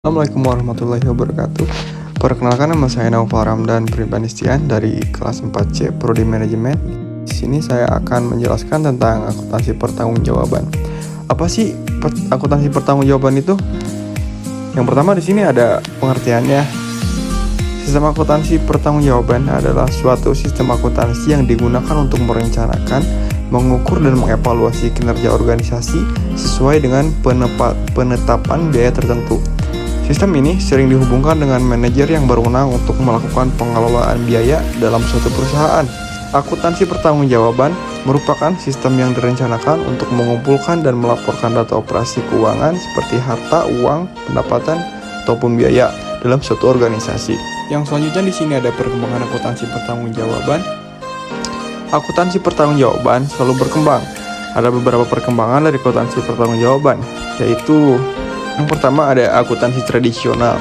Assalamualaikum warahmatullahi wabarakatuh. Perkenalkan, nama saya Naufal Ramdan Pribanistian dari kelas 4C Prodi Manajemen. Di sini saya akan menjelaskan tentang akuntansi pertanggungjawaban. Apa sih akuntansi pertanggungjawaban itu? Yang pertama di sini ada pengertiannya. Sistem akuntansi pertanggungjawaban adalah suatu sistem akuntansi yang digunakan untuk merencanakan, mengukur dan mengevaluasi kinerja organisasi sesuai dengan penetapan biaya tertentu. Sistem ini sering dihubungkan dengan manajer yang berwenang untuk melakukan pengelolaan biaya dalam suatu perusahaan. Akuntansi pertanggungjawaban merupakan sistem yang direncanakan untuk mengumpulkan dan melaporkan data operasi keuangan seperti harta, uang, pendapatan, ataupun biaya dalam suatu organisasi. Yang selanjutnya di sini ada perkembangan akuntansi pertanggungjawaban. Akuntansi pertanggungjawaban selalu berkembang. Ada beberapa perkembangan dari akuntansi pertanggungjawaban, yaitu yang pertama ada akuntansi tradisional.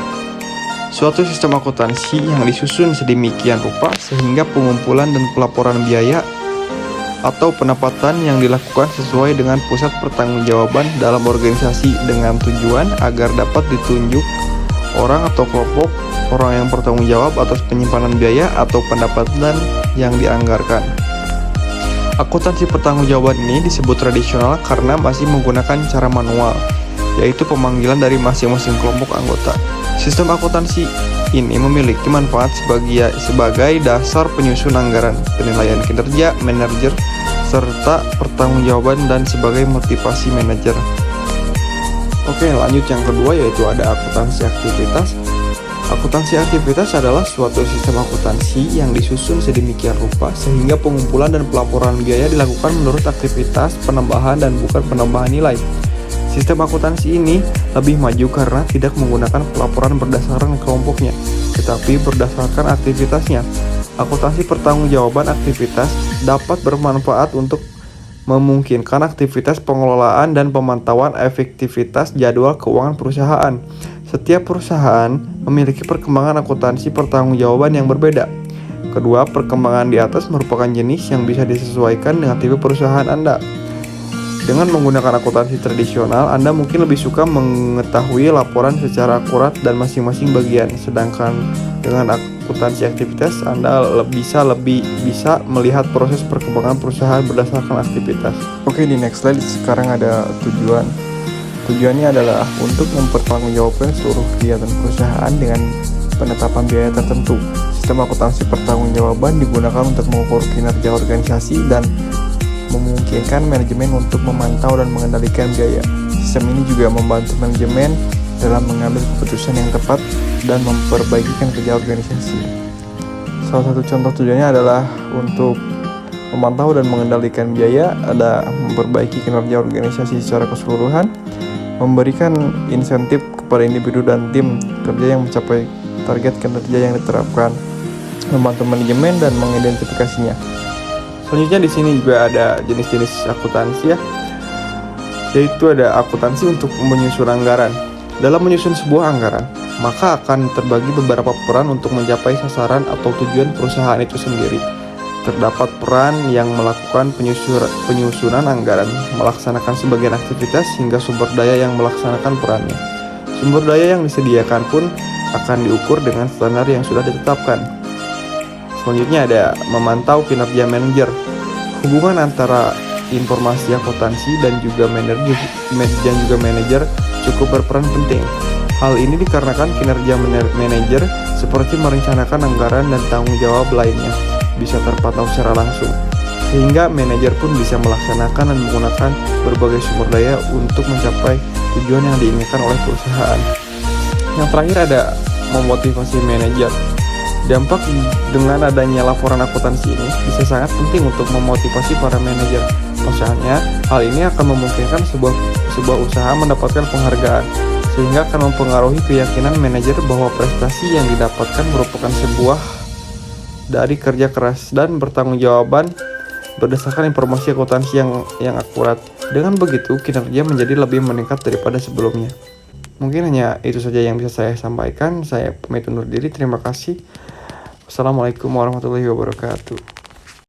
Suatu sistem akuntansi yang disusun sedemikian rupa sehingga pengumpulan dan pelaporan biaya atau pendapatan yang dilakukan sesuai dengan pusat pertanggungjawaban dalam organisasi dengan tujuan agar dapat ditunjuk orang atau kelompok orang yang bertanggung jawab atas penyimpanan biaya atau pendapatan yang dianggarkan. Akuntansi pertanggungjawaban ini disebut tradisional karena masih menggunakan cara manual, yaitu pemanggilan dari masing-masing kelompok anggota. Sistem akuntansi ini memiliki manfaat sebagai dasar penyusun anggaran, penilaian kinerja manajer, serta pertanggungjawaban dan sebagai motivasi manajer. Oke, lanjut yang kedua yaitu ada akuntansi aktivitas. Akuntansi aktivitas adalah suatu sistem akuntansi yang disusun sedemikian rupa sehingga pengumpulan dan pelaporan biaya dilakukan menurut aktivitas penambahan dan bukan penambahan nilai. Sistem akuntansi ini lebih maju karena tidak menggunakan pelaporan berdasarkan kelompoknya, tetapi berdasarkan aktivitasnya. Akuntansi pertanggungjawaban aktivitas dapat bermanfaat untuk memungkinkan aktivitas pengelolaan dan pemantauan efektivitas jadwal keuangan perusahaan. Setiap perusahaan memiliki perkembangan akuntansi pertanggungjawaban yang berbeda. Kedua perkembangan di atas merupakan jenis yang bisa disesuaikan dengan tipe perusahaan Anda. Dengan menggunakan akuntansi tradisional, Anda mungkin lebih suka mengetahui laporan secara akurat dan masing-masing bagian. Sedangkan dengan akuntansi aktivitas, Anda lebih bisa melihat proses perkembangan perusahaan berdasarkan aktivitas. Oke, di next slide sekarang ada tujuan. Tujuannya adalah untuk mempertanggungjawabkan seluruh kegiatan perusahaan dengan penetapan biaya tertentu. Sistem akuntansi pertanggungjawaban digunakan untuk mengukur kinerja organisasi dan memungkinkan manajemen untuk memantau dan mengendalikan biaya. Sistem ini juga membantu manajemen dalam mengambil keputusan yang tepat dan memperbaiki kerja organisasi. Salah satu contoh tujuannya adalah untuk memantau dan mengendalikan biaya, ada memperbaiki kinerja organisasi secara keseluruhan, memberikan insentif kepada individu dan tim kerja yang mencapai target kinerja yang diterapkan, membantu manajemen dan mengidentifikasinya. Selanjutnya di sini juga ada jenis-jenis akuntansi ya, yaitu ada akuntansi untuk menyusun anggaran. Dalam menyusun sebuah anggaran, maka akan terbagi beberapa peran untuk mencapai sasaran atau tujuan perusahaan itu sendiri. Terdapat peran yang melakukan penyusunan anggaran, melaksanakan sebagian aktivitas hingga sumber daya yang melaksanakan perannya. Sumber daya yang disediakan pun akan diukur dengan standar yang sudah ditetapkan. Selanjutnya ada memantau kinerja manajer. Hubungan antara informasi akuntansi dan juga manajer cukup berperan penting. Hal ini dikarenakan kinerja manajer seperti merencanakan anggaran dan tanggung jawab lainnya bisa terpantau secara langsung, sehingga manajer pun bisa melaksanakan dan menggunakan berbagai sumber daya untuk mencapai tujuan yang diinginkan oleh perusahaan. Yang terakhir ada memotivasi manajer. Dampak dengan adanya laporan akuntansi ini bisa sangat penting untuk memotivasi para manajer. Pasalnya, hal ini akan memungkinkan sebuah usaha mendapatkan penghargaan, sehingga akan mempengaruhi keyakinan manajer bahwa prestasi yang didapatkan merupakan sebuah dari kerja keras dan bertanggungjawaban berdasarkan informasi akuntansi yang akurat. Dengan begitu, kinerja menjadi lebih meningkat daripada sebelumnya. Mungkin hanya itu saja yang bisa saya sampaikan. Saya pamit undur diri. Terima kasih. Wassalamualaikum warahmatullahi wabarakatuh.